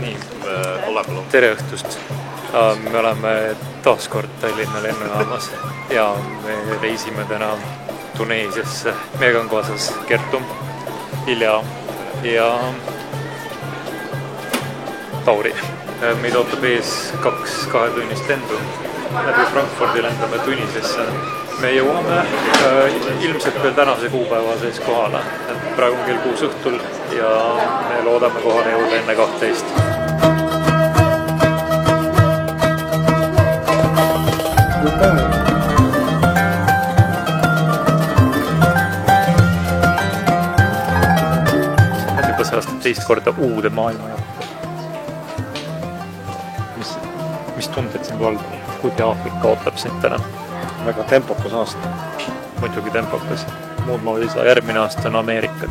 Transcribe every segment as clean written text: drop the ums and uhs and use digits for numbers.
Nii, tere õhtust! Me oleme taas kord Tallinna lennujaamas ja me reisime täna Tuneesiasse. Meiega on kaasas Kertu, Ilja ja Tauri. Meid ootab ees 2 kahetunnist lendu. Läbi Frankfurdi lendame Tunisesse. Me jõuame ilmselt veel tänase kuupäeva sees kohale. Praegu on kell 6 õhtul ja me loodame kohale jõuda enne 12. Juba sellest teist korda uude maailma jaoks. Mis tunded sind valda? Kuigi Aafrika ootab sind täna? Väga tempokas aasta. Muidugi tempokas. Muud moodi saa järgmine aasta on Ameerikad.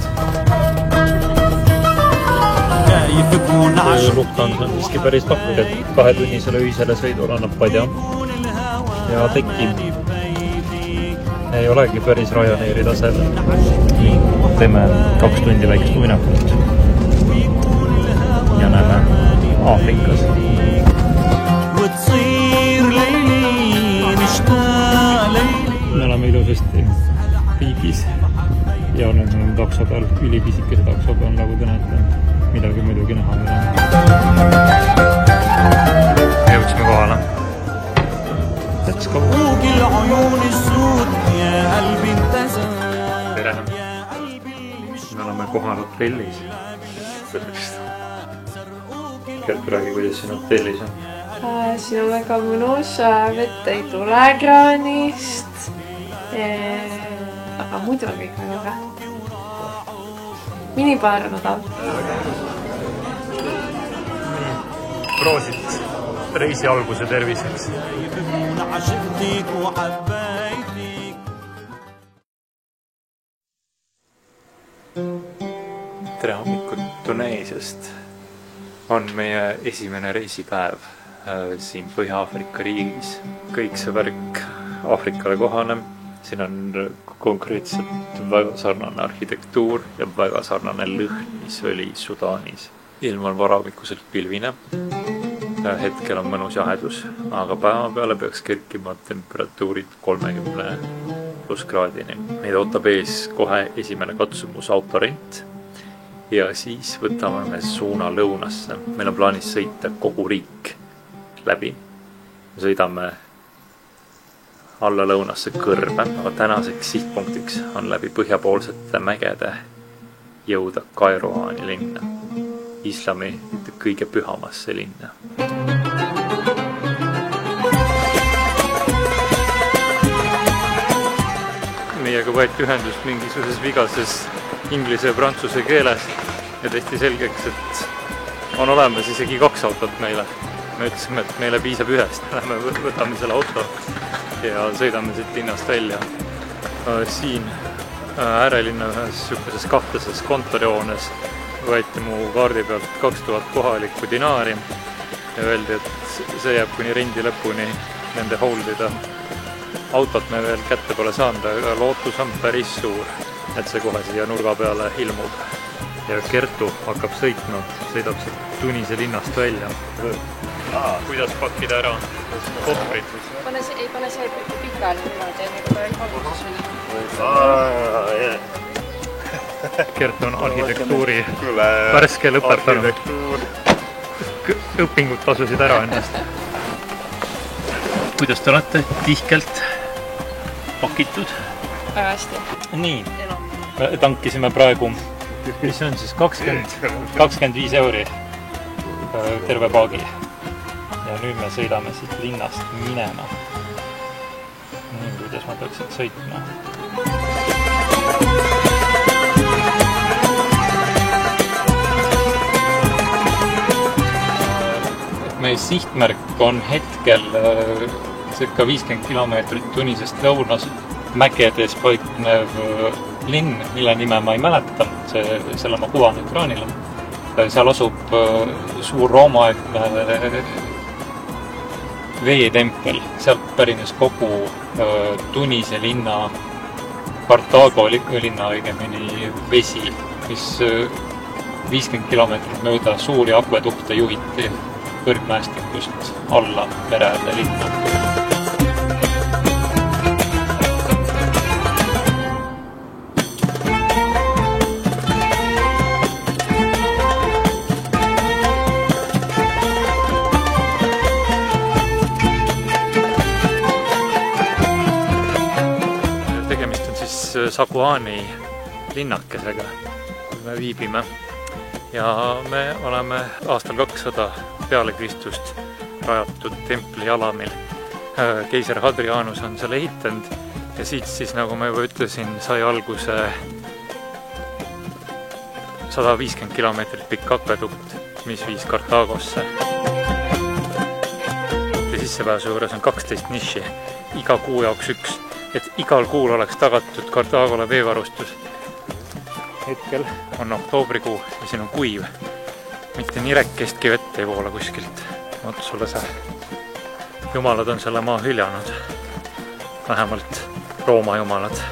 Lufthansa on siiski päris pakkud, et 2-tunnisele ühisele sõidule annab padja. Ja teki ei olegi päris Ryanairi tasemel. Teeme 2 tundi väikest uinakut ja näeme Aafrikas. Me oleme ilusasti riigis ja olen takso peal, ülipisikese takso peal, nagu te näete. Midagi muidugi näha ei ole. Me jõudsime kohale. Let's go! Tere! Me oleme kohal hotellis. Kertu, räägi, kuidas siin hotellis on? Siin on väga mõnus, vett ei tule kraanist, aga muidu on kõik väga. Minibaar on odav. Proosit reisi alguse terviseks. Tere hommikut Tuneesiast. On meie esimene reisipäev siin Põhja-Aafrika riigis. Kõik see värk Aafrikale kohane. Siin on konkreetselt väga sarnane arhitektuur ja väga sarnane lõhn, mis oli Sudaanis. Ilm on varavikuselt pilvine. Hetkel on mõnus jahedus, aga päeva peale peaks kerkima temperatuurid 30+ kraadini. Meid ootab ees kohe esimene katsumus autorent ja siis võtame me suuna lõunasse. Meil on plaanis sõita kogu riik läbi. Me sõidame alla lõunasse Kõrbe, aga tänaseks sihtpunktiks on läbi põhjapoolsete mägede jõuda Kairoani linna, islami kõige pühamasse linna. Meiega võeti ühendust mingisuguses vigases inglise ja prantsuse keeles ja tehti selgeks, et on olemas isegi 2 autot meile. Me ütlesime, et meile piisab ühest. Lähme võtame selle auto ja sõidame siit linnast välja. Siin äärelinna ühes sükkeses kahtlases kontorihoones võeti mu kaardi pealt 2000 kohalikku dinaari ja öeldi, et see jääb kuni rendi lõpuni nende holdida. Autot me veel kätte pole saanud, aga lootus on päris suur, et see kohe siia nurga peale ilmub. Ja Kertu hakkab sõitma, sõidab siit Tunise linnast välja. Kuidas pakkida ära kohvrid? Ei pane see pikali niimoodi, enne kui kohvrid. Kertu on arhitektuuri värske lõpetanud. Õpingud tasusid ära ennast. Kuidas te olete tihkelt pakitud? Väga hästi. Nii, tankisime praegu, mis on siis 25 euri terve paagi. Ja nüüd me sõidame siit linnast minema. Nii, kuidas ma peaksin sõitma? Meie sihtmärk on hetkel circa 50 kilomeetrit Tunisest lõunas mägedes paiknev linn, mille nime ma ei mäleta, selle ma kuvan ekraanile. Seal asub suur roomaaegne veetempel, sealt pärines kogu Tunise linna, Kartaago linna õigemini vesi, mis 50 kilomeetrit mööda suuri akvedukte juhiti kõrgmäestikust alla mereäärde linna. Tegemist on siis Saguani linnakesega, kui me viibime. Ja me oleme aastal 200 peale Kristust rajatud templi alamil. Keiser Hadrianus on selle ehitanud ja siit siis, nagu ma juba ütlesin, sai alguse 150 kilomeetrit pikk akvedukt, mis viis Kartaagosse. Sissepääsu juures on 12 niši, iga kuu jaoks üks, et igal kuul oleks tagatud Kartaagole veevarustus. Hetkel on oktoobrikuu ja siin on kuiv. Mitte nirekestki vett ei voola kuskilt. Oot sulle see. Jumalad on selle maa hüljanud. Vähemalt Rooma jumalad.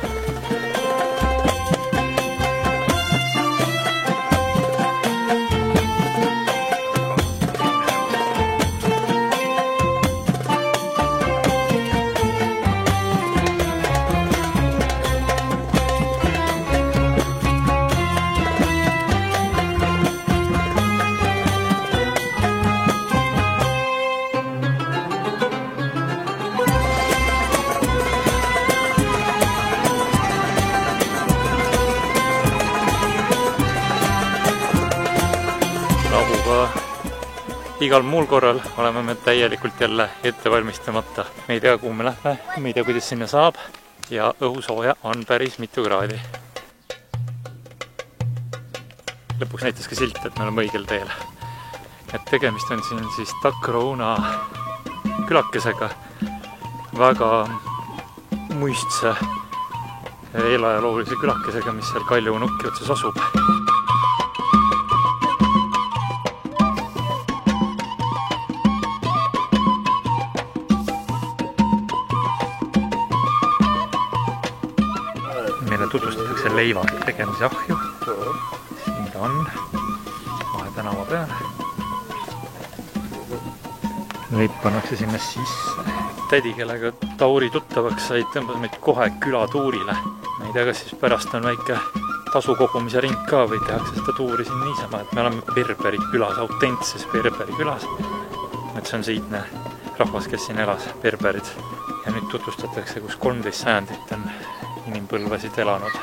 Igal muul korral oleme me täielikult jälle ettevalmistamata. Me ei tea, kuhu me lähme, me ei tea, kuidas sinna saab ja õhusooja on päris mitu kraadi. Lõpuks näitas ka silt, et me oleme õigel teel. Et tegemist on siin siis Takrouna külakesega, väga muistse eelajaloolise külakesega, mis seal Kalju nukki otsas asub. Meile tutvustatakse leiva tegemise ahju. Siin ta on, Vahe tänava peal. Leib pannakse sinna sisse. Tädi, kellega Tauri tuttavaks sai, tõmbas meid kohe külatuurile. Ma ei tea, kas siis pärast on väike tasu kogumise ring ka või tehakse seda tuuri siin niisama, et me oleme Berberi külas, autentses Berberi külas. Et see on see iidne rahvas, kes siin elas, berberid. Ja nüüd tutvustatakse, kus 13 sajandit on inimpõlvesid elanud.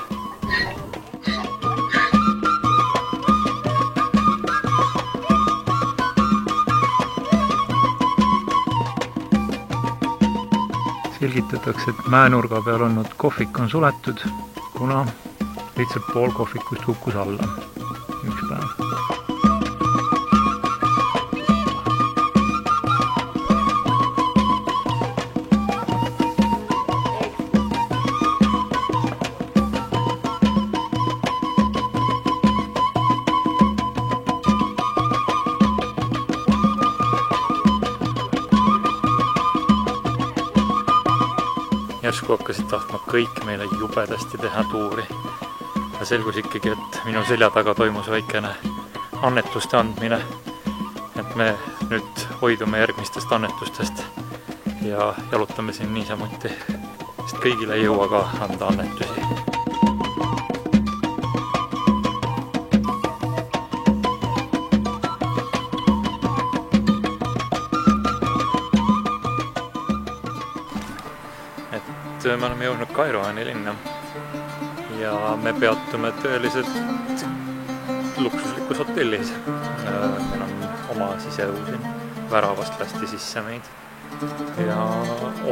Selgitatakse, et mäenurga peal olnud kohvik on suletud, kuna lihtsalt pool kohvikust kukkus alla üks päev. Järsku hakkasid tahtma kõik meile jubedasti teha tuuri. Ja selgus ikkagi, et minu selja taga toimus väikene annetuste andmine. Et me nüüd hoidume järgmistest annetustest ja jalutame siin niisamuti, sest kõigile ei jõua ka anda annetusi. Me oleme jõudnud Kairoani linna ja me peatume tõeliselt luksuslikus hotellis. Meil on oma siseõu siin, väravast lasti sisse meid ja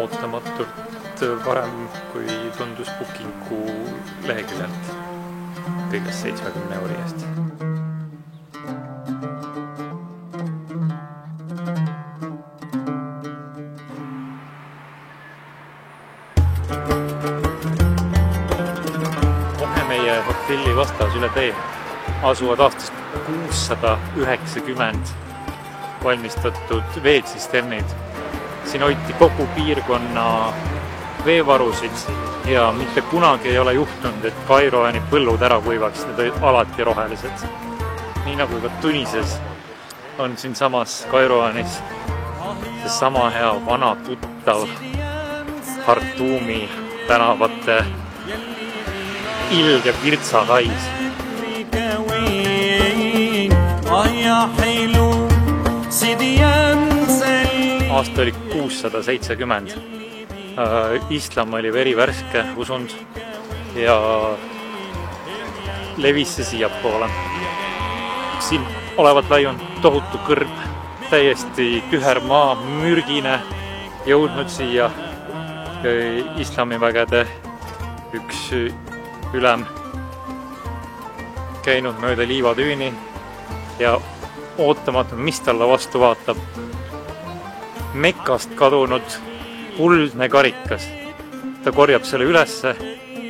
ootamatult varem, kui tundus bookingu leheküljelt kõigest 70 euri eest. Hotelli vastas üle tee asuvad aastast 690 valmistatud veetsisternid. Siin hoiti kogu piirkonna veevarusid ja mitte kunagi ei ole juhtunud, et Kairoani põllud ära kuivaks, need olid alati rohelised. nii nagu ka Tunises, on siinsamas Kairouanis seesama hea vana tuttav Khartoumi tänavate ilge virtsahais. Aasta oli 670. Islam oli verivärske usund ja levis see siiapoole. Siin olevat läinud tohutu kõrb, täiesti tüher maa, mürgine, jõudnud siia islamivägede üks ülem, käinud mööda liivatüüni ja ootamatult, mis talle vastu vaatab. Mekast kadunud kuldne karikas. Ta korjab selle ülesse,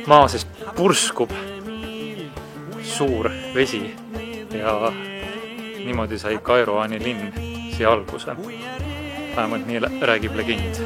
maa sees purskub suur vesi ja niimoodi sai Kairouani linn siia alguse. Vähemalt nii räägib legend.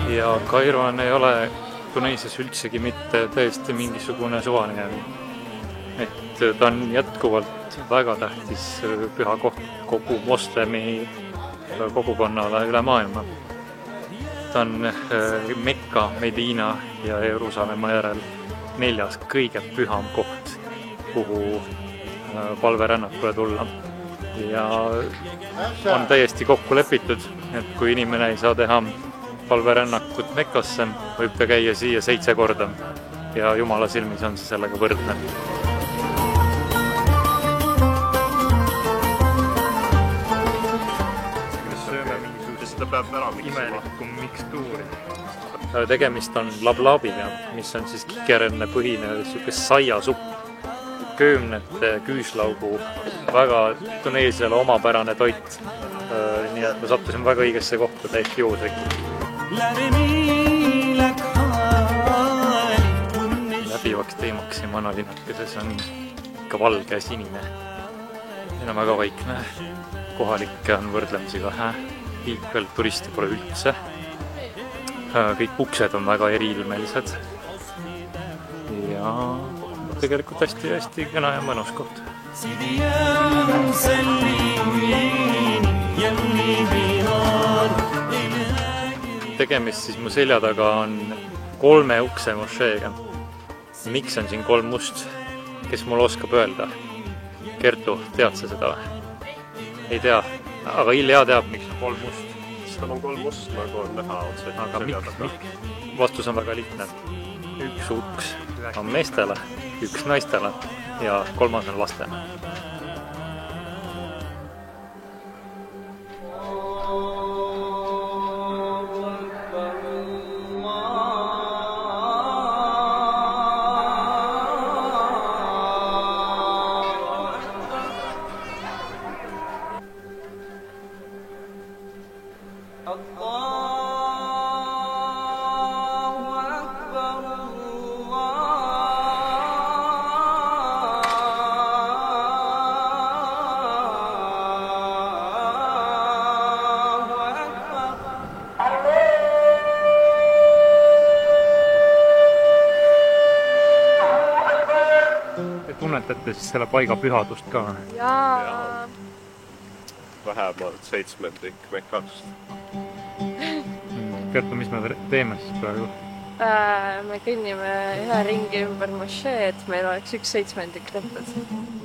Ja Kairouan ei ole Tuneesias üldsegi mitte täiesti mingisugune suvaline. Et ta on jätkuvalt väga tähtis püha koht kogu moslemi kogukonnale üle maailma. Ta on Mekka, Medina ja Jeruusalemma järel 4. kõige püham koht, kuhu palverännakule tulla. Ja on täiesti kokku lepitud, et kui inimene ei saa teha palverännakut Mekkasse, võib ta käia siia 7 korda ja Jumala silmis on see sellega võrdne. Imelikum mikstuuri. Tegemist on lablaabiga, mis on siis kikerenne põhine saiasupp, köömnete küüslaugu, väga Tuneesiale omapärane toit. Nii et ma sattusin väga õigesse kohta täiesti juhuslikult. Läbivaks teemaks siin vanalinnakeses on ikka valge ja sinine. Siin on väga vaikne. Kohalikke on võrdlemisi vähe. Liikvel turiste pole üldse. Kõik uksed on väga eriilmelised. Ja tegelikult hästi kena ja mõnus koht. Tegemist siis mu selja taga on 3 ukse mošeega. Miks on siin 3 must? Kes mul oskab öelda? Kertu, tead sa seda või? Ei tea, aga Ilja teab, miks on 3 must. Seal on 3 must, nagu on näha otse. Aga miks? Vastus on väga lihtne. 1 uks on meestele, 1 naistele ja 3 on lastele. Tunnetate siis selle paiga pühadust ka? Jaa. Vähemalt 7. Mekast. Kertu, mis me teeme siis praegu? Me kõnnime ühe ringi ümber mošee, et meil oleks 1/7 tehtud.